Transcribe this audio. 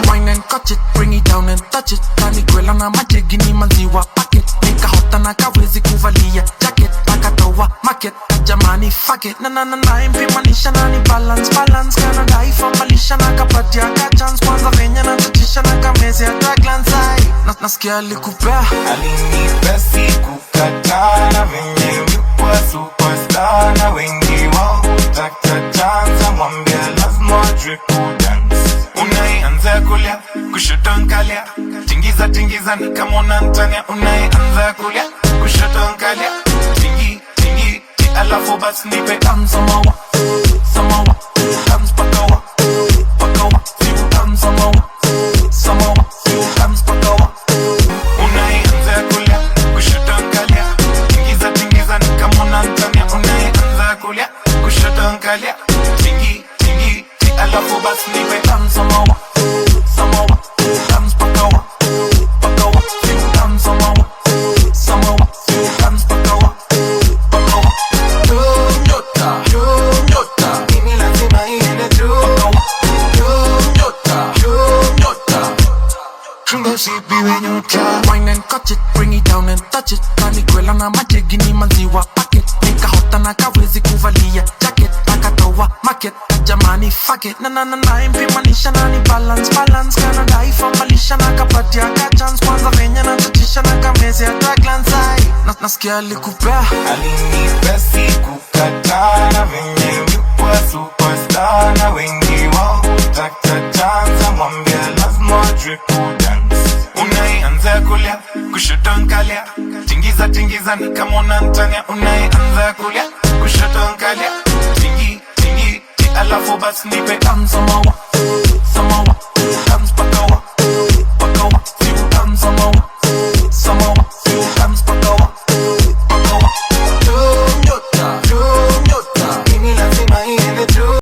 Wine and catch it, bring it down and touch it. Tani kwela na majigi ni maziwa packet. Nika hota na kawezi kuvalia jacket. Pakatoa market, jamani fuck it. Na impimanisha na ni balance kana dai for malisha na kapatia ka chance. Kwanza venya na tatisha na kamezi ya glance eye. Nasikia alikupea alinipea sikukataa na venye mikuwa superstar na wengi wao hutaka chance. Mwambia lazima wajue kudance. Unaianza kulia kushoto nkalia, tingiza ni kama unantania. Unaianza kulia kushoto nkalia, tingi alafu basi nipe dance samawa dance pakawa samawa dance pakawa. Unaianza kulia kushoto nkalia, tingiza ni kama unantania. Unaianza kulia kushoto nkalia, tingi alafu basi nipe dance samawa dance pakawa dance samawa dance pakawa. Nyota mimi lazima iende tu. Nyota chunga sipiwe nyota. Wine and catch it, bring it down and touch it. Tani kwela na majigi ni maziwa packet. Nika hota na kawezi kuvalia jacket. Pakatoa market, jamani fuck it. Na impimanisha na ni balance kana dai for malisha na kapatia ka chance. Kwanza venya na tatisha na kamezi ya glance eye. Nasikia alikupea alinipea sikukataa na venye mikuwa superstar na wengi wao hutaka chance. Mwambia lazima wajue kudance. Unaianza kulia kushoto nkalia, tingiza ni kama unantania. Unaianza kulia kushoto nkalia, tingi alafu basi nipe dance samawa